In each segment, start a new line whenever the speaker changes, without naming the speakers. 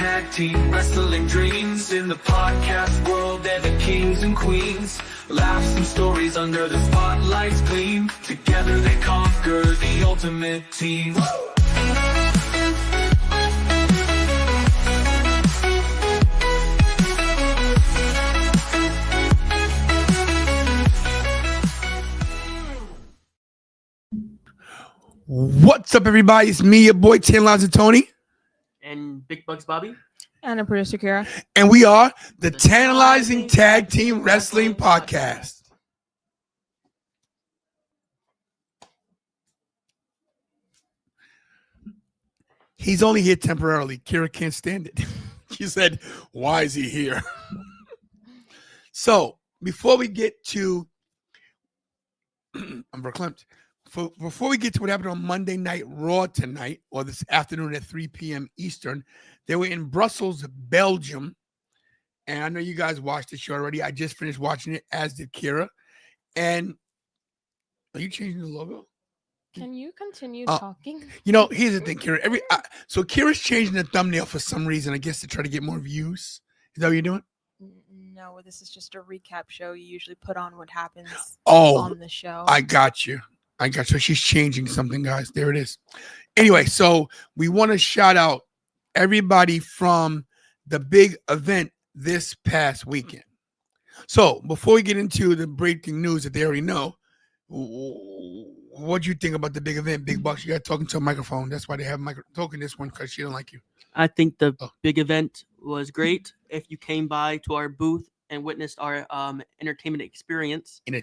tag team wrestling dreams. In the podcast world, they're the kings and queens. Laughs and stories under the spotlight's gleam. Together they conquer the ultimate team.
What's up, everybody? It's me, your boy, TantalizingTony.
And Big Bugs Bobby.
And a producer, Kira.
And we are the Tantalizing Tag Team Wrestling Podcast. He's only here temporarily. Kira can't stand it. She said, why is he here? So, before we get to... I'm verklempt. Before we get to what happened on Monday Night Raw tonight, or this afternoon at 3 p.m. Eastern, they were in Brussels, Belgium. And I know you guys watched the show already. I just finished watching it, as did Kira. And are you changing the logo?
Can you continue talking?
You know, here's the thing, Kira. So Kira's changing the thumbnail for some reason, I guess to try to get more views. Is that what you're doing?
No, this is just a recap show. You usually put on what happens
on
the show.
I got you. So she's changing something, guys. There it is. Anyway, so we want to shout out everybody from the big event this past weekend. So before we get into the breaking news that they already know, what do you think about the big event? Big Bucks, you got talking to a microphone. That's why they have talking this one, because she don't like you.
I think the big event was great. If you came by to our booth and witnessed our entertainment experience.
I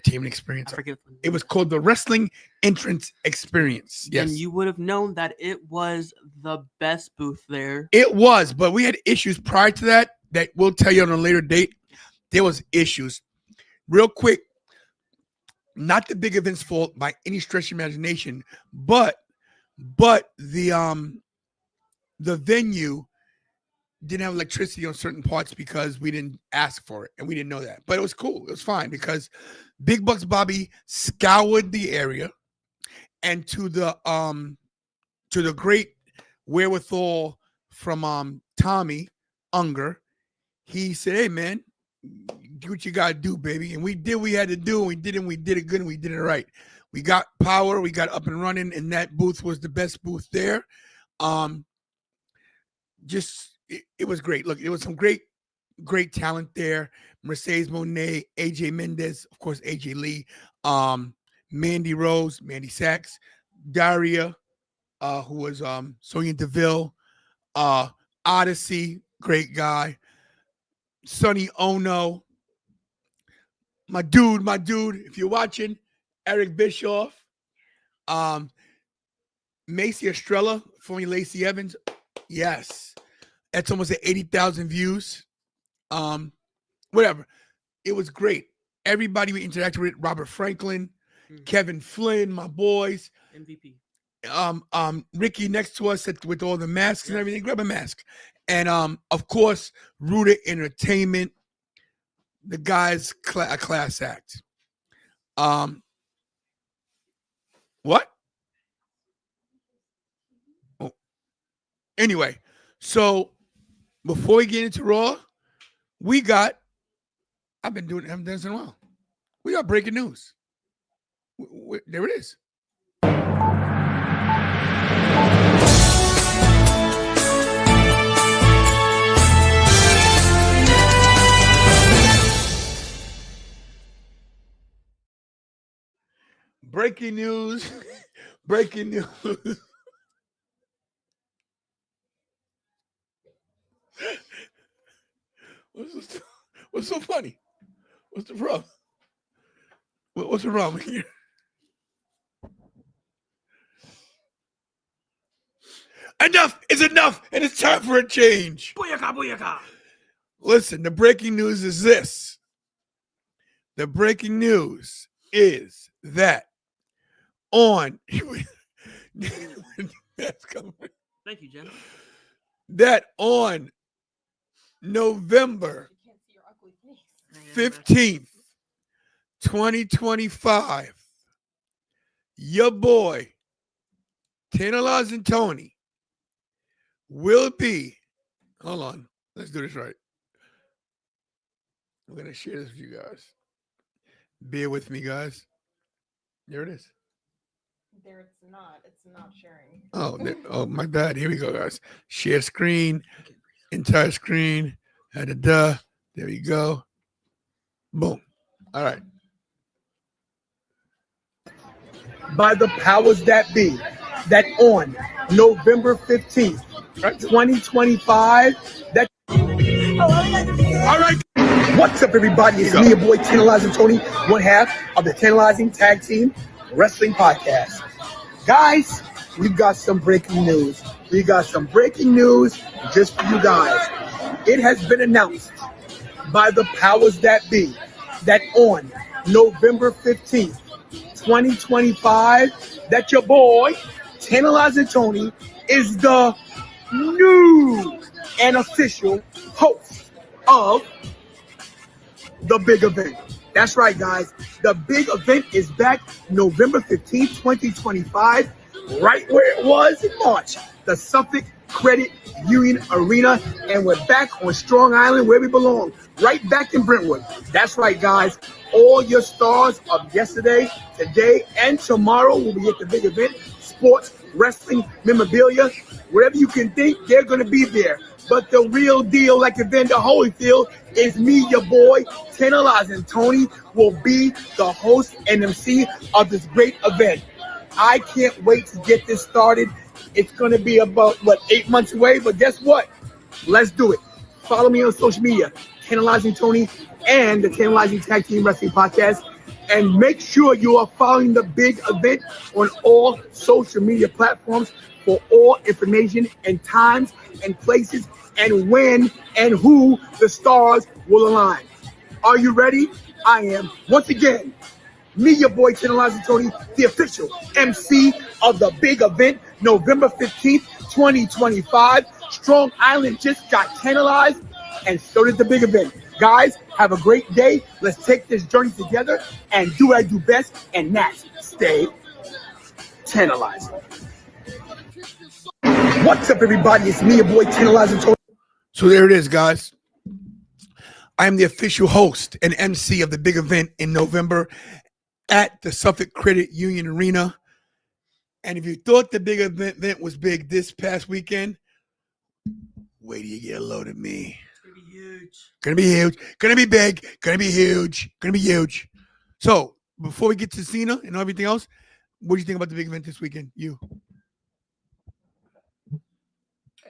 forget. It was called the Wrestling Entrance Experience. Yes.
And you would have known that it was the best booth there.
It was, but we had issues prior to that we'll tell you on a later date. There was issues. Real quick, not the big event's fault by any stretch of imagination, but the venue didn't have electricity on certain parts because we didn't ask for it, and we didn't know that. But it was cool. It was fine because Big Bucks Bobby scoured the area, and to the great wherewithal from Tommy Unger, he said, "Hey man, do what you gotta do, baby." And we did what we had to do, and we did it good, and we did it right. We got power, we got up and running, and that booth was the best booth there. It was great. Look, there was some great talent there. Mercedes Moné, AJ Mendez, of course, AJ Lee, Mandy Rose, Mandy Sachs, Daria, who was Sonya Deville, Odyssey, great guy, Sonny Ono, my dude, if you're watching, Eric Bischoff, Macy Estrella, formerly Lacey Evans, yes. That's almost at 80,000 views. Whatever. It was great. Everybody we interacted with, Robert Franklin, Kevin Flynn, my boys.
MVP.
Ricky next to us with all the masks and everything. Grab a mask. And of course, Rooted Entertainment. The guy's a class act. What? Oh. Anyway, so before we get into Raw, haven't done this in a while. We got breaking news. There it is. Breaking news. Breaking news. What's so funny? What's the problem? What's the problem here? Enough is enough, and it's time for a change.
Booyaka, booyaka.
Listen, the breaking news is this. The breaking news is that on...
Thank you, Jen.
That on November 15th, 2025, your boy, TantalizingTony, will be Hold on. Let's do this right. I'm gonna share this with you guys. Bear with me, guys. There it is.
There, it's not. It's not sharing.
Oh, my bad. Here we go, guys. Share screen, entire screen. There you go. Boom. All right. By the powers that be, that on November 15th, 2025, that. All right. What's up, everybody? It's me, your boy, TantalizingTony, one half of the Tantalizing Tag Team Wrestling Podcast. Guys, we've got some breaking news. We got some breaking news just for you guys. It has been announced by the powers that be that on November 15th, 2025, that your boy, TantalizingTony, is the new and official host of the big event. That's right, guys. The big event is back November 15th, 2025, right where it was in March, the Suffolk Credit Union Arena, and we're back on Strong Island where we belong, right back in Brentwood. That's right, guys. All your stars of yesterday, today, and tomorrow will be at the big event. Sports, wrestling, memorabilia, whatever you can think, they're going to be there. But the real deal, like Evander Holyfield, is me, your boy, TantalizingTony, will be the host and MC of this great event. I can't wait to get this started. It's going to be about, 8 months away? But guess what? Let's do it. Follow me on social media, TantalizingTony and the Tantalizing Tag Team Wrestling Podcast. And make sure you are following the big event on all social media platforms for all information and times and places and when and who the stars will align. Are you ready? I am. Once again, me, your boy, TantalizingTony, the official MC of the big event, November 15th, 2025. Strong Island just got tantalized, and so did the big event. Guys, have a great day. Let's take this journey together and do what I do best, and that's stay tantalized. What's up, everybody? It's me, your boy, TantalizingTony. So there it is, guys. I am the official host and MC of the big event in November at the Suffolk Credit Union Arena. And if you thought the big event was big this past weekend, wait till you get a load of me.
It's going to be huge.
Going to be huge. Going to be big. Going to be huge. Going to be huge. So before we get to Cena and everything else, what do you think about the big event this weekend? You?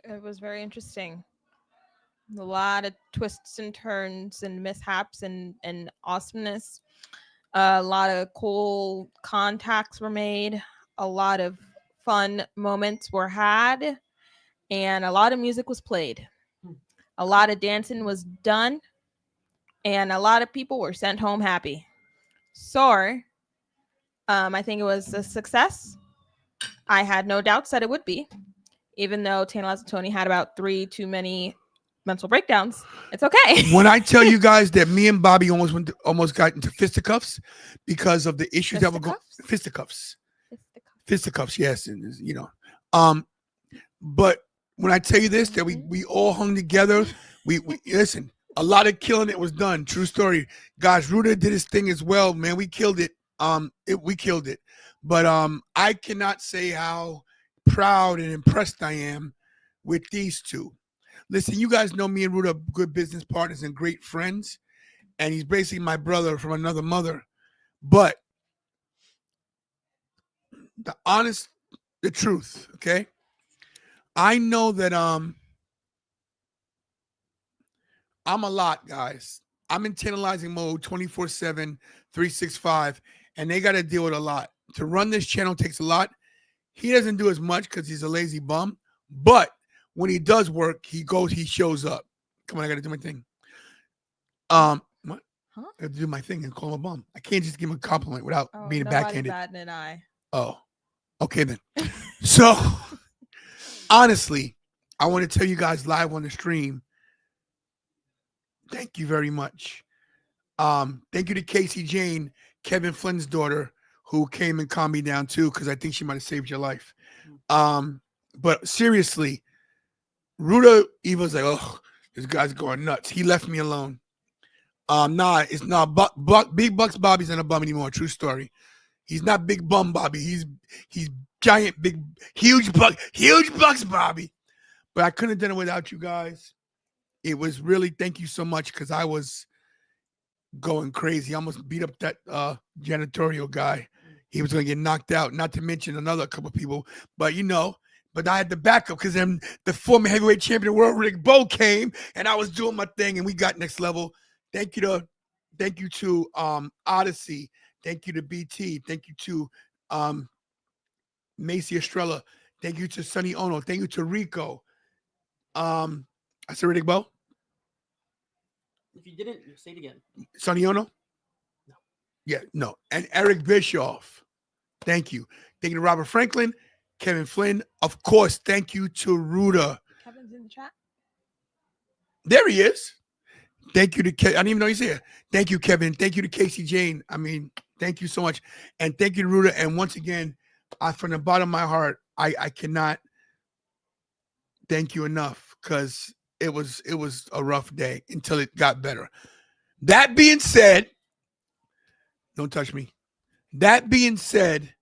It was very interesting. A lot of twists and turns and mishaps and awesomeness. A lot of cool contacts were made. A lot of fun moments were had. And a lot of music was played. A lot of dancing was done. And a lot of people were sent home happy. So, I think it was a success. I had no doubts that it would be. Even though TantalizingTony had about 3 too many mental breakdowns, it's okay.
When I tell you guys that me and Bobby almost got into fisticuffs because of the issues that were going fisticuffs, yes, and you know, but when I tell you this, that we all hung together, we listen. A lot of killing it was done. True story, guys. Ruda did his thing as well, man. We killed it. We killed it. But I cannot say how proud and impressed I am with these two. Listen, you guys know me and Ruda are good business partners and great friends, and he's basically my brother from another mother. But the truth, okay? I know that I'm a lot, guys. I'm in tantalizing mode 24/7, 365, and they got to deal with a lot. To run this channel takes a lot. He doesn't do as much because he's a lazy bum, but when he does work, he shows up. Come on, I got to do my thing. What? Huh? I have to do my thing and call him a bum. I can't just give him a compliment without being backhanded.
Batting an eye.
Oh, okay then. So, honestly, I want to tell you guys live on the stream, thank you very much. Thank you to Casey Jane, Kevin Flynn's daughter, who came and calmed me down too, because I think she might have saved your life. But seriously, Ruda Eva's like, oh, this guy's going nuts. He left me alone. Nah, it's not. Big Bucks Bobby's not a bum anymore. True story. He's not Big Bum Bobby. He's giant, big, huge Bucks Bobby. But I couldn't have done it without you guys. It was really, thank you so much, because I was going crazy. I almost beat up that janitorial guy. He was going to get knocked out, not to mention another couple of people. But, but I had the backup, because then the former heavyweight champion of the world, Rick Bo, came, and I was doing my thing, and we got next level. Thank you to Odyssey. Thank you to BT. Thank you to Macy Estrella. Thank you to Sonny Ono. Thank you to Rico. I said Rick Bo.
If you didn't, say it again.
Sonny Ono?
No.
Yeah, no. And Eric Bischoff. Thank you. Thank you to Robert Franklin, Kevin Flynn. Of course, thank you to Ruda.
Kevin's in the chat.
There he is. Thank you to Kevin. I didn't even know he's here. Thank you, Kevin. Thank you to Casey Jane. I mean, thank you so much. And thank you to Ruda. And once again, from the bottom of my heart, I cannot thank you enough, because it was a rough day until it got better. That being said, don't touch me. That being said,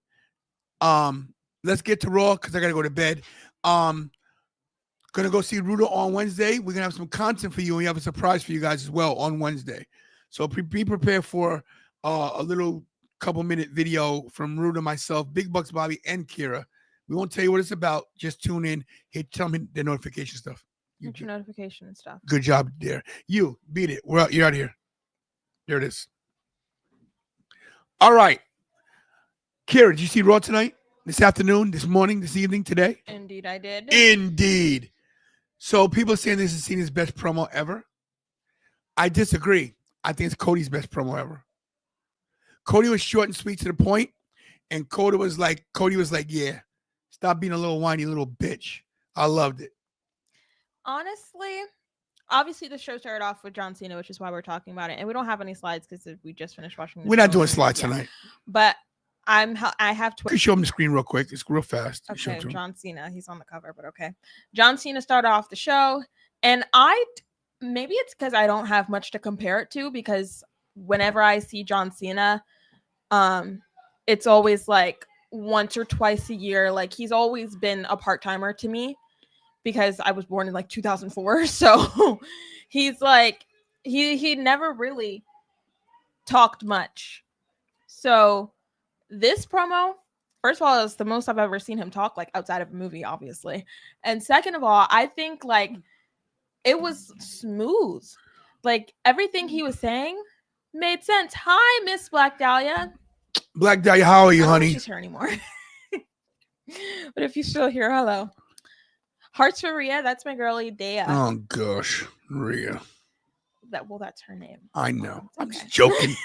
let's get to Raw, because I gotta go to bed. Gonna go see Ruda on Wednesday. We're gonna have some content for you, and we have a surprise for you guys as well on Wednesday. So be prepared for a little couple-minute video from Ruda, myself, Big Bucks Bobby, and Kira. We won't tell you what it's about. Just tune in. Hey, tell me the notification stuff.
Get your notification and stuff.
Good job there. You beat it. We're out. You're out of here. There it is. All right. Kira, did you see Raw tonight? This afternoon, this morning, this evening, today?
Indeed, I did.
Indeed. So people are saying this is Cena's best promo ever. I disagree. I think it's Cody's best promo ever. Cody was short and sweet to the point, and Cody was like, yeah, stop being a little whiny little bitch. I loved it.
Honestly, obviously the show started off with John Cena, which is why we're talking about it. And we don't have any slides because we just finished watching the
We're not doing slides tonight.
But I have
Twitter. Show him the screen real quick. It's real fast.
Okay, John Cena. He's on the cover, but okay. John Cena started off the show, and maybe it's because I don't have much to compare it to, because whenever I see John Cena, it's always like once or twice a year. Like, he's always been a part-timer to me, because I was born in like 2004. So he's like, he never really talked much. So this promo, first of all, is the most I've ever seen him talk, like outside of a movie, obviously. And second of all, I think like it was smooth. Like everything he was saying made sense. Hi, Miss Black Dahlia.
Black Dahlia, how are you,
I don't know
honey?
if she's here anymore. But if you're still here, hello. Hearts for Rhea, that's my girlie, Dea.
Oh gosh, Rhea.
That's her name.
I know.
Okay.
I'm just joking.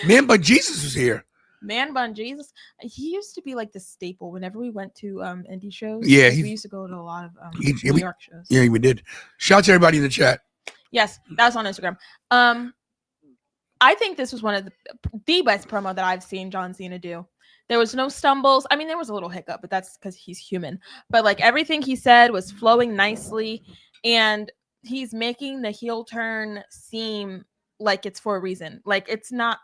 Man, but Jesus was here.
Man Bun Jesus. He used to be like the staple whenever we went to indie shows.
Yeah,
we used to go to a lot of New York shows.
Yeah, we did. Shout out to everybody in the chat.
Yes, that was on Instagram. I think this was one of the best promo that I've seen John Cena do. There was no stumbles. I mean, there was a little hiccup, but that's because he's human. But like everything he said was flowing nicely, and he's making the heel turn seem like it's for a reason. Like it's not.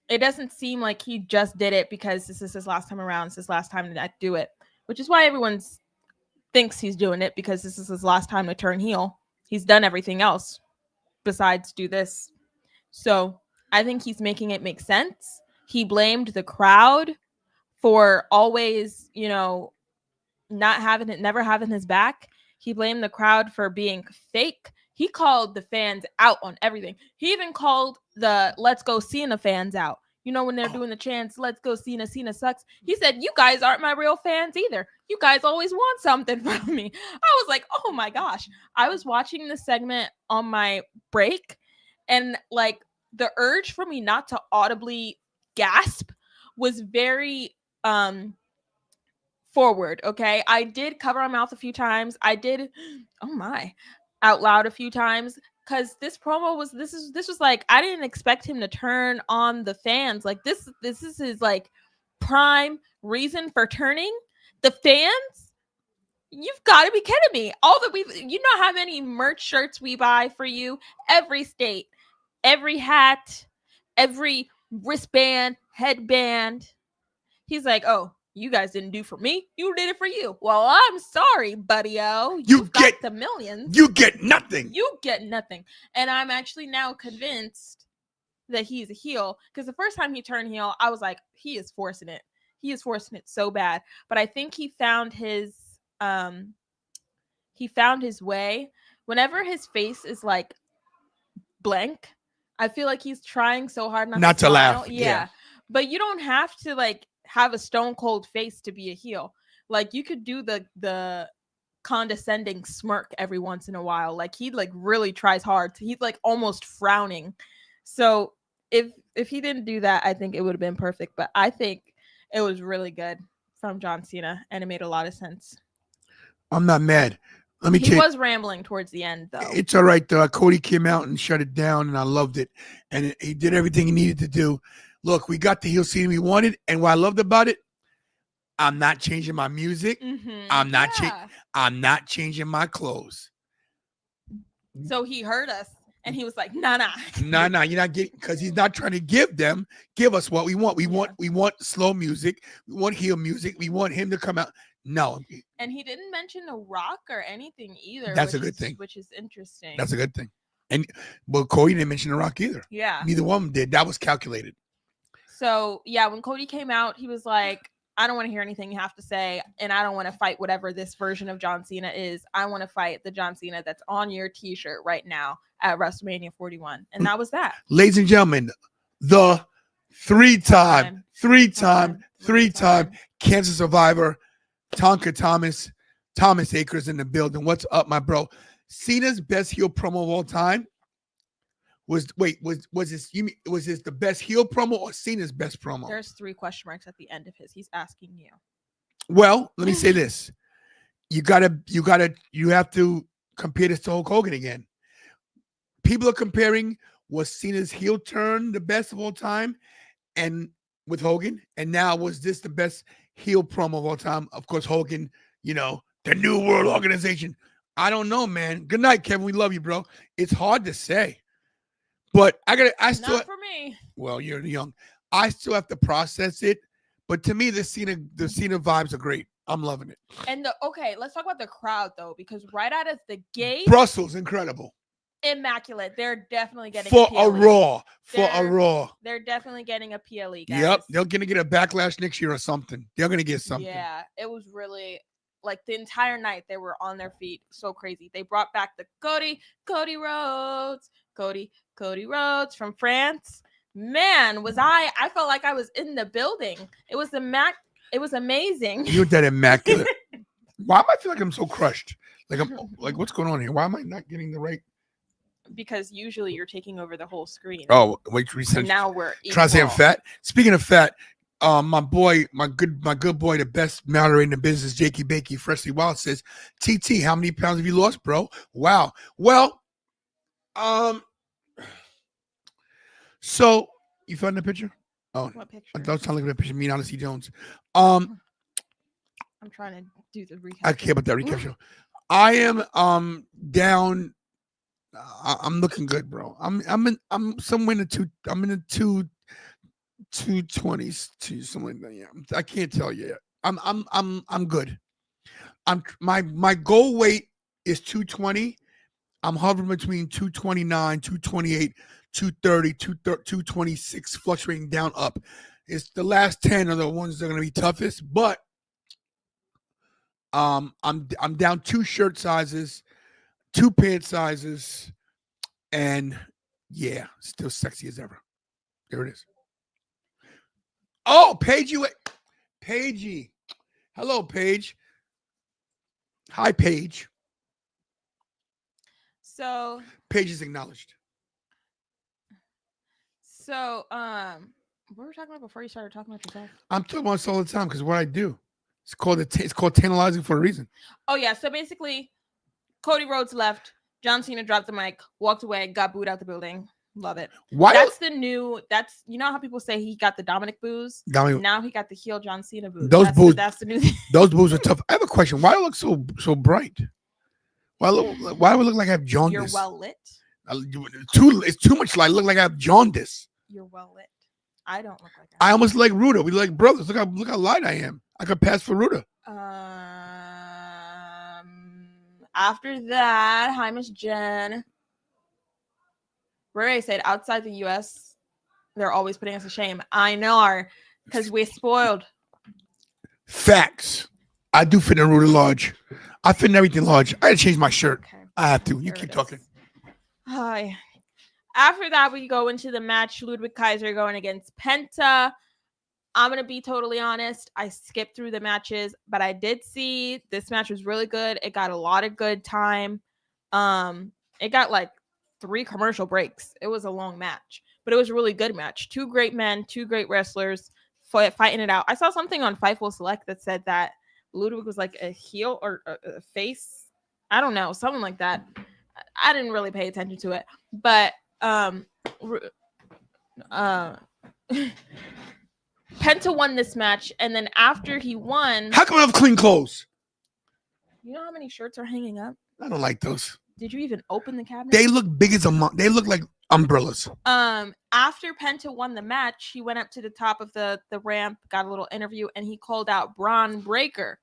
It doesn't seem like he just did it because this is his last time around. It's his last time to do it, which is why everyone thinks he's doing it, because this is his last time to turn heel. He's done everything else besides do this. So I think he's making it make sense. He blamed the crowd for always, never having his back. He blamed the crowd for being fake. He called the fans out on everything. He even called the Let's Go Cena fans out. When they're doing the chants, Let's Go Cena, Cena sucks. He said, you guys aren't my real fans either. You guys always want something from me. I was like, oh my gosh. I was watching this segment on my break, and like the urge for me not to audibly gasp was very forward. Okay. I did cover my mouth a few times. I did, oh my, out loud a few times, because this promo was this was like, I didn't expect him to turn on the fans. Like this is his like prime reason for turning. The fans, You've got to be kidding me. All that you know how many merch shirts we buy for you? Every state, every hat, every wristband, headband. He's like, oh, you guys didn't do for me. You did it for you. Well, I'm sorry, buddy-o. You've got the millions.
You get nothing.
You get nothing. And I'm actually now convinced that he's a heel, because the first time he turned heel, I was like, he is forcing it. He is forcing it so bad. But I think he found his way. Whenever his face is like blank, I feel like he's trying so hard not to laugh. Yeah. But you don't have to like have a stone cold face to be a heel. Like you could do the condescending smirk every once in a while. Like he like really tries hard. He's like almost frowning. So if he didn't do that, I think it would have been perfect. But I think it was really good from John Cena, and it made a lot of sense.
I'm not mad.
He was rambling towards the end, though.
It's all right, though. Cody came out and shut it down, and I loved it. And he did everything he needed to do. Look, we got the heel Cena we wanted, and what I loved about it, I'm not changing my music.
Mm-hmm.
I'm not changing my clothes.
So he heard us, and he was like, nah.
Nah, you're not getting, because he's not trying to give us what we want. We want slow music. We want heel music. We want him to come out. No.
And he didn't mention The Rock or anything either.
That's a good thing.
Which is interesting.
That's a good thing. And Cody didn't mention The Rock either.
Yeah.
Neither one of them did. That was calculated.
So yeah, when Cody came out, he was like, I don't want to hear anything you have to say, and I don't want to fight whatever this version of John Cena is. I want to fight the John Cena that's on your t-shirt right now at WrestleMania 41. And that was that.
Ladies and gentlemen, the three-time cancer survivor, Tonka Thomas Akers in the building. What's up, my bro? Cena's best heel promo of all time was this the best heel promo or Cena's best promo?
There's 3 question marks at the end of his. He's asking you.
Well, let me say this. You have to compare this to Hulk Hogan again. People are comparing, was Cena's heel turn the best of all time and with Hogan? And now, was this the best heel promo of all time? Of course, Hogan, the New World Organization. I don't know, man. Good night, Kevin. We love you, bro. It's hard to say. But not
for me.
Well, you're young. I still have to process it. But to me, the Cena vibes are great. I'm loving it.
And let's talk about the crowd though, because right out of the gate,
Brussels, incredible.
Immaculate. They're definitely getting
a Raw.
They're definitely getting a PLE, guys.
Yep, they're gonna get a backlash next year or something. They're gonna get something.
Yeah, it was really like the entire night they were on their feet. So crazy. They brought back the Cody Rhodes from France. Man, I felt like I was in the building. It was amazing.
You that immaculate. Why do I feel like I'm so crushed? Like what's going on here? Why am I not getting the right?
Because usually you're taking over the whole screen.
Oh, wait, recent.
Now we're
trying to say I'm fat. Speaking of fat, my good boy, the best moderator in the business, Jakey Bakey, Freshly Wild says, TT, how many pounds have you lost, bro? Wow. Well, so you found the picture? Oh,
what picture?
I was trying to look at the picture. Me and Odyssey Jones.
I'm trying to do the recap.
I care about that recap show. I am down. I'm looking good, bro. I'm somewhere in the I'm in the 220s to something like that. Yeah, I can't tell you yet. I'm good. My goal weight is 220. I'm hovering between 229, 228, 230, 226, fluctuating down up. It's the last 10 are the ones that are gonna be toughest, but I'm down 2 shirt sizes, 2 pant sizes, and yeah, still sexy as ever. There it is. Oh, Paigey. Hello, Paige. Hi, Paige.
So
Paige is acknowledged.
So what were we talking about before you started talking about yourself?
I'm talking about this all the time because what I do. It's called tantalizing for a reason.
Oh yeah, so basically, Cody Rhodes left. John Cena dropped the mic, walked away, got booed out the building. Love it.
Why?
That's the new. That's you know how people say he got the Dominic booze. Now he got the heel John Cena booze. That's the new thing.
Those booze are tough. I have a question. Why do I look so bright? Why do I look like I have jaundice?
You're well lit.
It's too much light. I look like I have jaundice.
You're well lit. I don't look like
I almost like Ruda. We like brothers. Look how light I am. I could pass for Ruda.
After that, hi Miss Jen. Ray said outside the US, they're always putting us to shame. I know, because we're spoiled.
Facts. I do fit in Ruda large. I fit in everything large. I had to change my shirt.
Okay.
I have to. You keep talking.
Hi. After that, we go into the match. Ludwig Kaiser going against Penta. I'm going to be totally honest. I skipped through the matches, but I did see this match was really good. It got a lot of good time. It got like 3 commercial breaks. It was a long match, but it was a really good match. 2 great men, 2 great wrestlers fighting it out. I saw something on Fightful Select that said that Ludwig was like a heel or a face. I don't know, something like that. I didn't really pay attention to it, but Penta won this match, and then after he won,
how come I have clean clothes?
You know how many shirts are hanging up?
I don't like those.
Did you even open the cabinet?
They look big as they look like umbrellas.
After Penta won the match, he went up to the top of the ramp, got a little interview, and he called out Bron Breakker.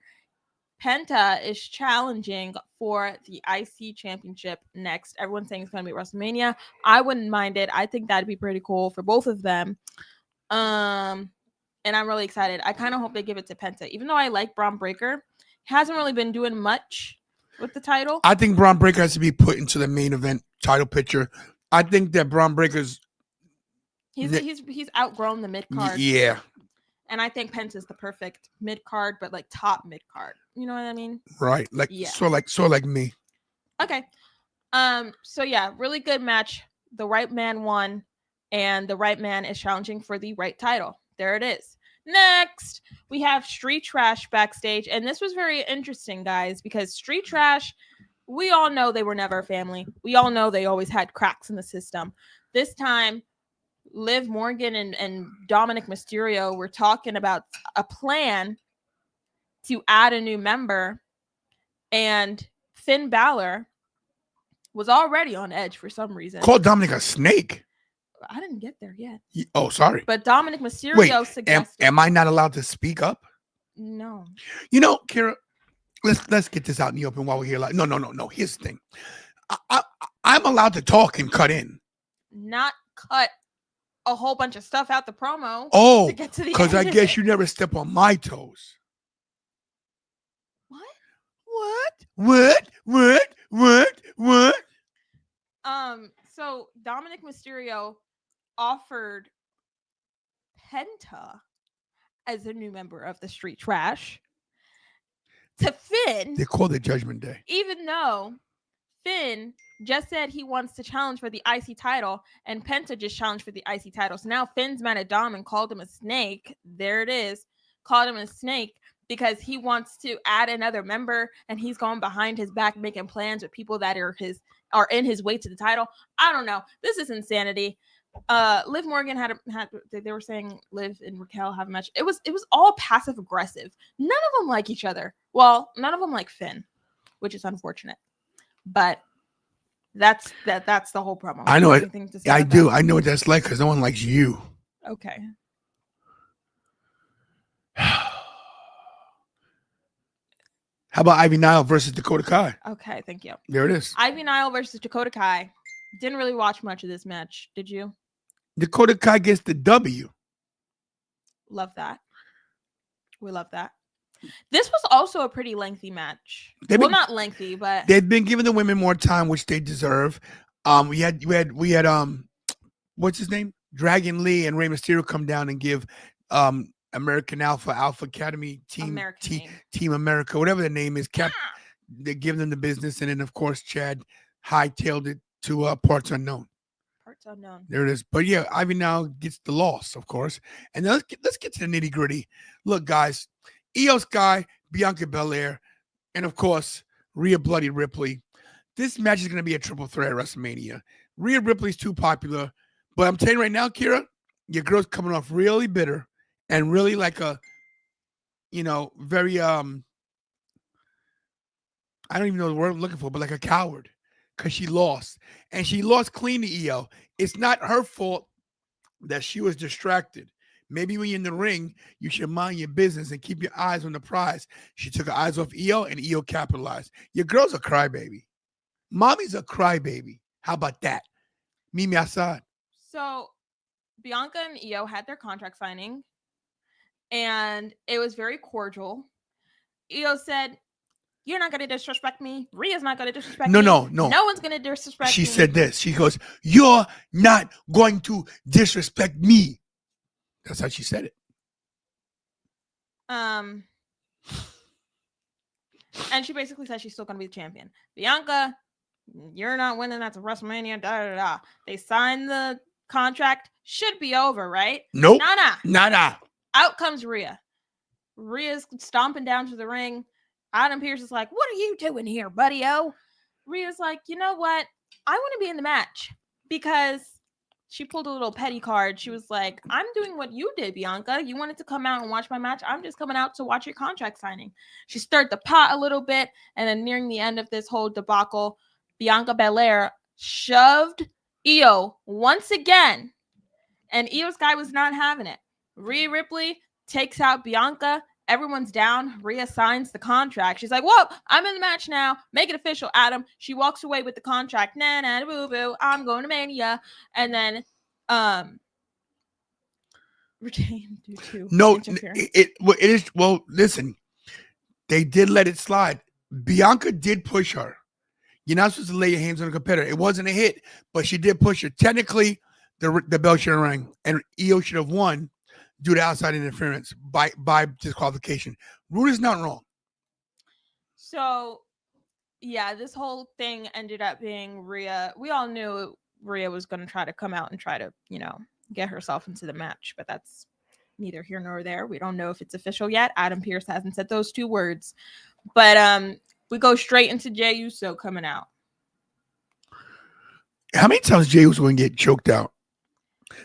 Penta is challenging for the IC championship next. Everyone's saying it's going to be WrestleMania. I wouldn't mind it. I think that'd be pretty cool for both of them. And I'm really excited. I kind of hope they give it to Penta. Even though I like Bron Breakker, he hasn't really been doing much with the title.
I think Bron Breakker has to be put into the main event title picture. I think that Bron Breakker's
he's outgrown the mid card.
Yeah.
And I think Penta's the perfect mid card, but like top mid card. You know what I mean?
Right. Like sort of like me.
Okay. So yeah, really good match. The right man won, and the right man is challenging for the right title. There it is. Next, we have Street Trash backstage, and this was very interesting, guys, because Street Trash, we all know they were never a family. We all know they always had cracks in the system. This time, Liv Morgan and Dominic Mysterio were talking about a plan to add a new member, and Finn Bálor was already on edge for some reason.
Called Dominic a snake.
I didn't get there yet.
Oh, sorry.
But Dominic Mysterio suggested.
Am I not allowed to speak up?
No.
You know, Kara, let's get this out in the open while we're here. Like, no. Here's the thing. I'm allowed to talk and cut in.
Not cut a whole bunch of stuff out the promo.
Oh,
to get to the
because I guess you never step on my toes. What?
So Dominic Mysterio offered Penta as a new member of the Street Trash to Finn.
They called it Judgment Day.
Even though Finn just said he wants to challenge for the IC title, and Penta just challenged for the IC title. So now Finn's mad at Dom and called him a snake. There it is. Called him a snake because he wants to add another member, and he's going behind his back making plans with people that are in his way to the title. I don't know. This is insanity. Liv Morgan they were saying Liv and Raquel have a match. It was all passive aggressive. None of them like each other. Well, none of them like Finn, which is unfortunate. But that's the whole promo.
I know it. I do.
That?
I know what that's like because no one likes you.
Okay.
How about Ivy Nile versus Dakota Kai?
Okay, thank you.
There it is.
Ivy Nile versus Dakota Kai. Didn't really watch much of this match. Did you?
Dakota Kai gets the W.
Love that. We love that. This was also a pretty lengthy match. Not lengthy, but
they've been giving the women more time, which they deserve. We had what's his name? Dragon Lee and Rey Mysterio come down and give American Alpha Academy Team America, whatever the name is, they give them the business, and then of course Chad hightailed it to Parts Unknown.
Parts Unknown.
There it is. But yeah, Ivy now gets the loss, of course. And let's get to the nitty gritty. Look, guys, Io Sky, Bianca Belair, and of course Rhea Bloody Ripley. This match is going to be a triple threat at WrestleMania. Rhea Ripley's too popular. But I'm telling you right now, Kira, your girl's coming off really bitter and really like a, very I don't even know the word I'm looking for, but like a coward, because she lost, and she lost clean to EO. It's not her fault that she was distracted. Maybe when you're in the ring, you should mind your business and keep your eyes on the prize. She took her eyes off EO, and EO capitalized. Your girl's a crybaby. Mommy's a crybaby. How about that? Meet me outside.
So Bianca and EO had their contract signing, and it was very cordial. EO said, "You're not going to disrespect me. Rhea's not going to disrespect me.
No.
No one's going to disrespect me."
She said this. She goes, "You're not going to disrespect me." That's how she said it.
And she basically said she's still going to be the champion. Bianca, you're not winning at the WrestleMania. They signed the contract. Should be over, right?
Nope.
Nah. Out comes Rhea. Rhea's stomping down to the ring. Adam Pearce is like, "What are you doing here, buddy-o?" Rhea's like, "You know what? I want to be in the match," because she pulled a little petty card. She was like, "I'm doing what you did, Bianca. You wanted to come out and watch my match. I'm just coming out to watch your contract signing." She stirred the pot a little bit, and then nearing the end of this whole debacle, Bianca Belair shoved EO once again, and EO's guy was not having it. Rhea Ripley takes out Bianca. Everyone's down. Rhea signs the contract. She's like, "Whoa, I'm in the match now. Make it official, Adam." She walks away with the contract. Nah, boo boo. I'm going to Mania. And then, retained due to
No,
interference.
it is. Well, listen, they did let it slide. Bianca did push her. You're not supposed to lay your hands on a competitor. It wasn't a hit, but she did push her. Technically, the bell should have rang, and EO should have won due to outside interference by disqualification. Rude is not wrong.
So, yeah, this whole thing ended up being Rhea. We all knew Rhea was going to try to come out and try to, get herself into the match, but that's neither here nor there. We don't know if it's official yet. Adam Pearce hasn't said those two words, but we go straight into Jey Uso coming out.
How many times Jey Uso going to get choked out?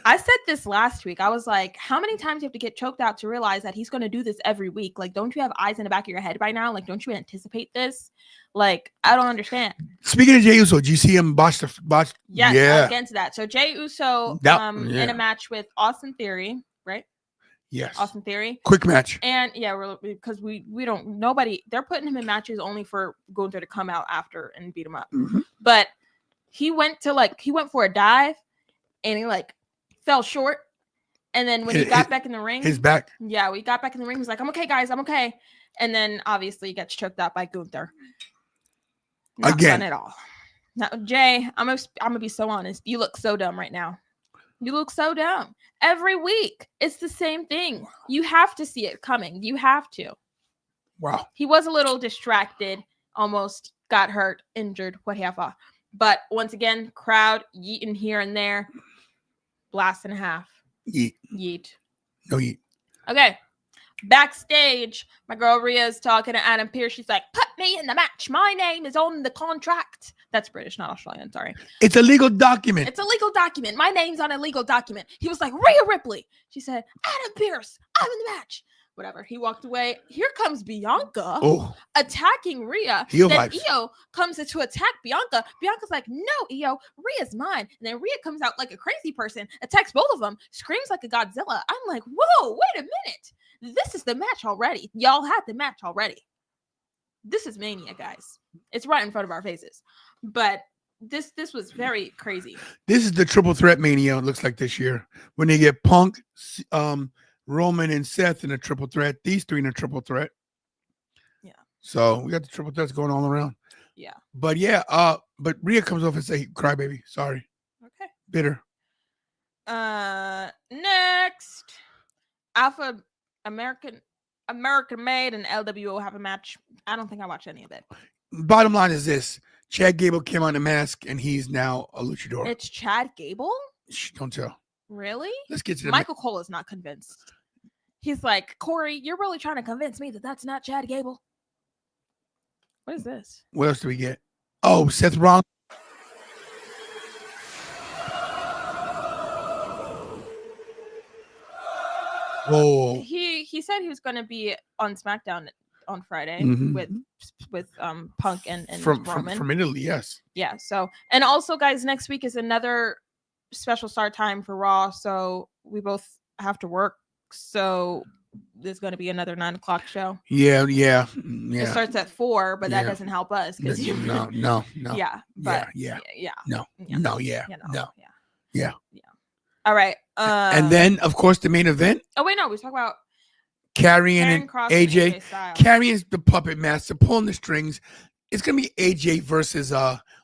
I said this last week. I was like, how many times do you have to get choked out to realize that he's going to do this every week? Like, don't you have eyes in the back of your head by now? Like, don't you anticipate this? Like, I don't understand.
Speaking of Jey Uso, did you see him botch?
Yes,
yeah.
I'll get into that. So Jey Uso in a match with Austin Theory, right?
Yes.
Austin Theory.
Quick match.
And yeah, because we don't, nobody, they're putting him in matches only for Gunther to come out after and beat him up.
Mm-hmm.
But he went for a dive and he fell short. And then when he got back in the ring,
his back.
Yeah, we got back in the ring. He was like, "I'm okay, guys, I'm okay." And then obviously he gets choked out by Gunther. Not
Again.
fun at all. Now, Jay, I'm gonna be so honest. You look so dumb right now. You look so dumb. Every week, it's the same thing. You have to see it coming. You have to.
Wow.
He was a little distracted, almost got hurt, injured, whatever. But once again, crowd yeeting here and there. Blast and a half. Yeet.
No yeet.
Okay. Backstage, my girl Rhea is talking to Adam Pearce. She's like, "Put me in the match. My name is on the contract." That's British, not Australian. Sorry.
It's a legal document.
It's a legal document. My name's on a legal document. He was like, "Rhea Ripley." She said, "Adam Pearce, I'm in the match." Whatever. He walked away. Here comes Bianca attacking Rhea. Then EO comes to attack Bianca. Bianca's like, "No, EO, Rhea's mine." And then Rhea comes out like a crazy person, attacks both of them, screams like a Godzilla. I'm like, whoa, wait a minute. This is the match already. Y'all had the match already. This is Mania, guys. It's right in front of our faces. But this was very crazy.
This is the triple threat Mania, it looks like, this year. When they get Punk, Roman, and Seth in a triple threat. These three in a triple threat.
Yeah.
So we got the triple threats going all around.
Yeah.
But yeah, but Rhea comes off and say, "Crybaby, sorry."
Okay.
Bitter.
Next, Alpha American Made and LWO have a match. I don't think I watched any of it.
Bottom line is this: Chad Gable came on the mask, and he's now a luchador.
It's Chad Gable?
Shh, don't tell.
Really?
Let's get to the
Michael Cole is not convinced. He's like, "Corey, you're really trying to convince me that that's not Chad Gable." What is this?
What else do we get? Oh, Seth Rollins. Whoa.
He said he was going to be on SmackDown on Friday
Mhm.
with Punk and
from
Roman.
from Italy, yes.
Yeah. So, and also, guys, next week is another special start time for Raw. So we both have to work. So there's going to be another 9:00 show.
Yeah.
It starts at 4, but that
Yeah.
doesn't help us because
No.
Yeah. But
Yeah.
Yeah.
No.
Yeah.
No. Yeah.
You know,
No.
Yeah.
Yeah.
All right.
And then, of course, the main event:
Oh wait, no, we talk about
Karrion
Karen
and
Cross and
AJ.
AJ Styles.
Karrion's the puppet master, pulling the strings. It's gonna be AJ versus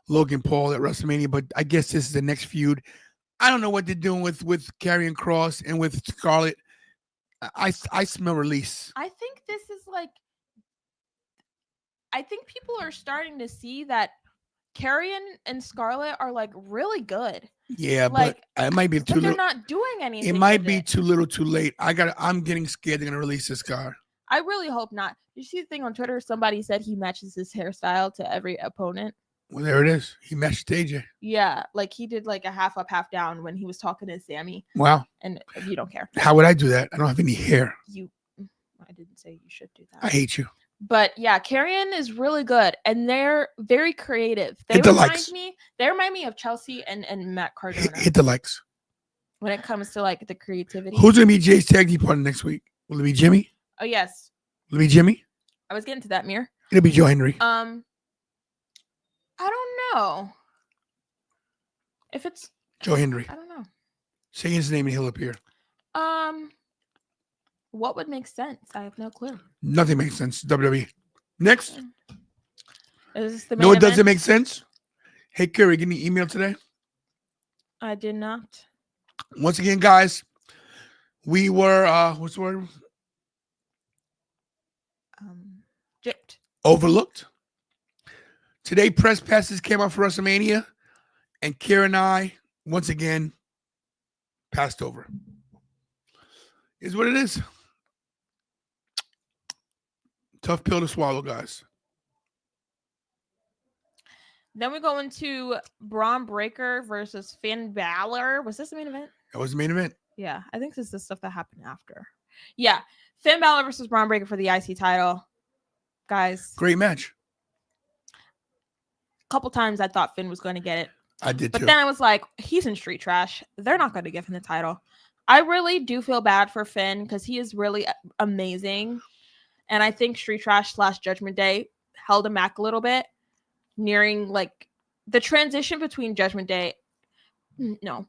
Logan Paul at WrestleMania, but I guess this is the next feud. I don't know what they're doing with Karrion Cross and with Scarlett. I smell release.
I think this is like, I think people are starting to see that Karrion and Scarlett are like really good.
Yeah,
Like,
but it might be too
but they're
little.
not doing anything.
It might
with
be
it.
too little, too late. I'm getting scared they're gonna release this guy.
I really hope not. Did you see the thing on Twitter? Somebody said he matches his hairstyle to every opponent.
Well, there it is. He matched AJ.
Yeah, like he did like a half up, half down when he was talking to Sammy.
Wow.
And you don't care.
How would I do that? I don't have any hair.
I didn't say you should do that.
I hate you.
But yeah, Karrion is really good, and they're very creative. They
Hit the
remind
likes.
me. They remind me of Chelsea and Matt Cardona
Hit the likes.
when it comes to like the creativity.
Who's gonna be Jay's tag team partner next week? Will it be Jimmy?
Oh yes,
Will it be Jimmy?
I was getting to that, Mir.
It'll be Joe Henry.
I don't know if it's
Joe Henry.
I don't know.
Say his name and he'll appear.
What would make sense? I have no clue.
Nothing makes sense. WWE. Next.
Is this the main
No, it doesn't
event?
make sense. Hey, Curry, give me an email today.
I did not.
Once again, guys, we were what's the word?
Gypped.
Overlooked. Today, press passes came out for WrestleMania, and Kira and I, once again, passed over. Is what it is. Tough pill to swallow, guys.
Then we go into Bron Breakker versus Finn Balor. Was this the main event?
That was the main event.
Yeah, I think this is the stuff that happened after. Yeah, Finn Balor versus Bron Breakker for the IC title. Guys,
Great match.
a couple times I thought Finn was going to get it.
I did
But
too.
then I was like, he's in street trash. They're not going to give him the title. I really do feel bad for Finn because he is really amazing. And I think street trash / Judgment Day held him back a little bit. Nearing like the transition between Judgment Day. No.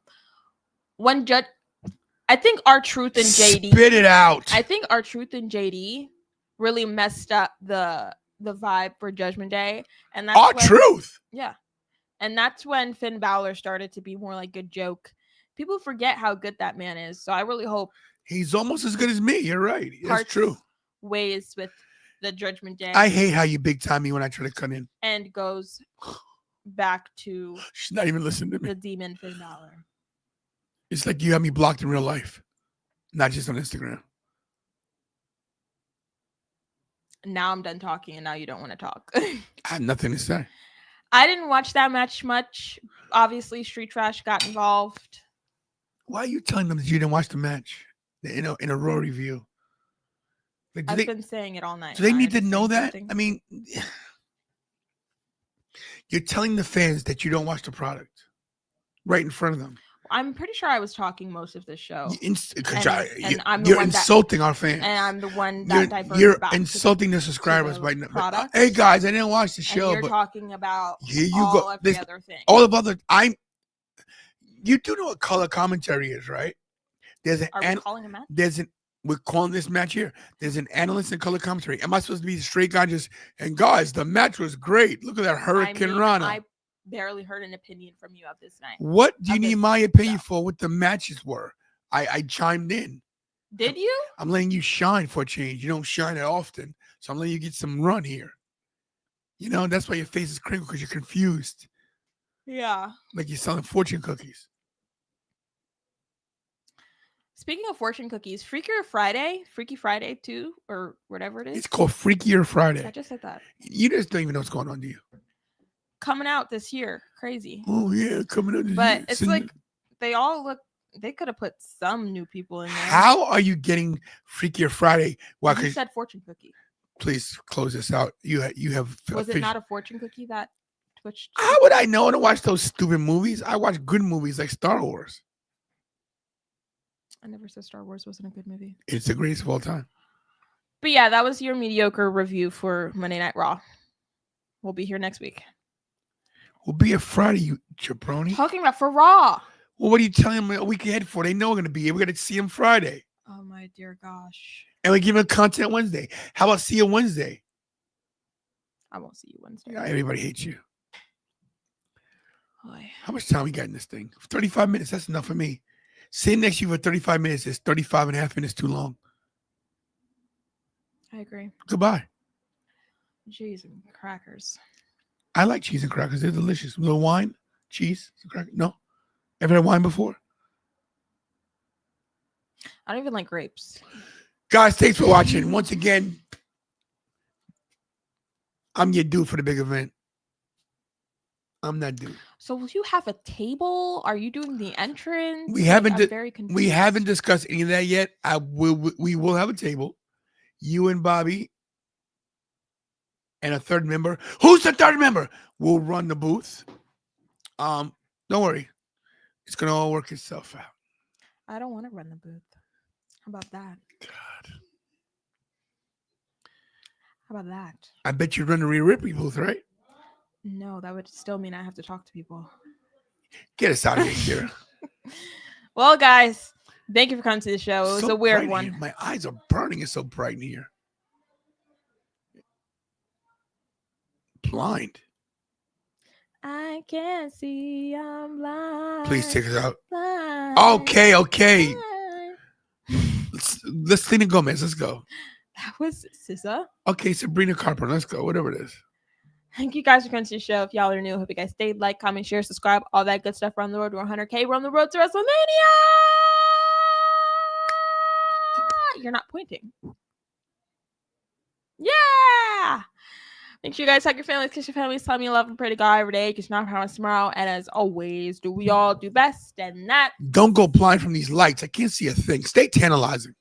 I think R-Truth and JD.
Spit it out.
I think R-Truth and JD really messed up the vibe for Judgment Day. And that's
R-Truth.
Yeah. And that's when Finn Balor started to be more like a joke. People forget how good that man is. So I really hope
He's almost as good as me. You're right. That's
parts
true.
ways with the Judgment Day.
I hate how you big time me when I try to cut in.
And goes back to
She's not even listening to me.
the demon Finn Balor.
It's like you have me blocked in real life, not just on Instagram.
Now I'm done talking, and now you don't want to talk.
I have nothing to say.
I didn't watch that match much. Obviously, Street Trash got involved.
Why are you telling them that you didn't watch the match? In a Raw review. Like,
I've been saying it all night.
do they
Fine,
need to
just
know
say
that?
something.
I mean, you're telling the fans that you don't watch the product right in front of them.
I'm pretty sure I was talking most of this show.
And
I'm the
you're
one that-
insulting our fans.
And I'm the one that diverted
You're
back to
insulting the subscribers
the
by now.
product.
Hey guys, I didn't watch the
and
show,
you're
but
talking about
here you
all
go.
of the
This-
other things.
all of other. You do know what color commentary is, right? There's
Are we calling a match?
We're calling this match here. There's an analyst in color commentary. Am I supposed to be the straight guy and guys, the match was great. Look at that Hurricane Rana.
I barely heard an opinion from you of this night.
What do you
of
need
this
my opinion
show.
for what the matches were? I chimed in.
Did you?
I'm letting you shine for a change. You don't shine that often. So I'm letting you get some run here. You know, that's why your face is crinkled because you're confused.
Yeah.
Like you're selling fortune cookies.
Speaking of fortune cookies, Freaky Friday 2, or whatever it is.
It's called Freakier
I
Friday.
just said that.
You just don't even know what's going on, do you?
Coming out this year. Crazy.
Oh, yeah, coming up.
But it's like they all look They could have put some new people in there.
How are you getting Freakier Friday? Why?
You said fortune cookie.
Please close this out. You have.
Was it not a fortune cookie that Twitch?
How would I know to watch those stupid movies? I watch good movies like Star Wars.
I never said Star Wars wasn't a good movie.
It's the greatest of all time.
But yeah, that was your mediocre review for Monday Night Raw. We'll be here next week.
We'll be here Friday, you jabroni.
Talking about for Raw.
Well, what are you telling them a week ahead for? They know we're going to be here. We're going to see them Friday.
Oh my dear gosh.
And we give them content Wednesday. How about see you Wednesday?
I won't see you Wednesday.
Yeah, everybody hates you.
Boy.
How much time we got in this thing? 35 minutes. That's enough for me. Sitting next to you for 35 minutes is 35 and a half minutes too long.
I agree.
Goodbye.
Cheese and crackers.
I like cheese and crackers. They're delicious. A little wine, cheese, some crackers. No? Ever had wine before?
I don't even like grapes.
Guys, thanks for watching. Once again, I'm your dude for the big event. I'm that dude.
So will you have a table? Are you doing the entrance?
We haven't.
I'm very confused.
We haven't discussed any of that yet. We will have a table. You and Bobby and a third member. Who's the third member? We'll run the booth. Don't worry. It's gonna all work itself out.
I don't want to run the booth. How about that?
God.
How about that?
I bet you run the Rhea Ripley booth, right?
No, that would still mean I have to talk to people.
Get us out of here, Kira.
Well, guys, thank you for coming to the show. It was
So
a weird
bright
one.
here. My eyes are burning. It's so bright in here. Blind.
I can't see. I'm blind.
Please take us out.
Blind,
Okay.
blind.
Let's Selena Gomez. Let's go.
That was SZA.
Okay, Sabrina Carpenter. Let's go. Whatever it is.
Thank you guys for coming to the show. If y'all are new, hope you guys stayed, like, comment, share, subscribe, all that good stuff. We're on the road to 100K. We're on the road to WrestleMania. You're not pointing. Yeah. Make sure you guys hug your families, kiss your families, tell me you love and pray to God every day, because you're not promised tomorrow. And as always, do we all do best? And that.
Don't go blind from these lights. I can't see a thing. Stay tantalizing.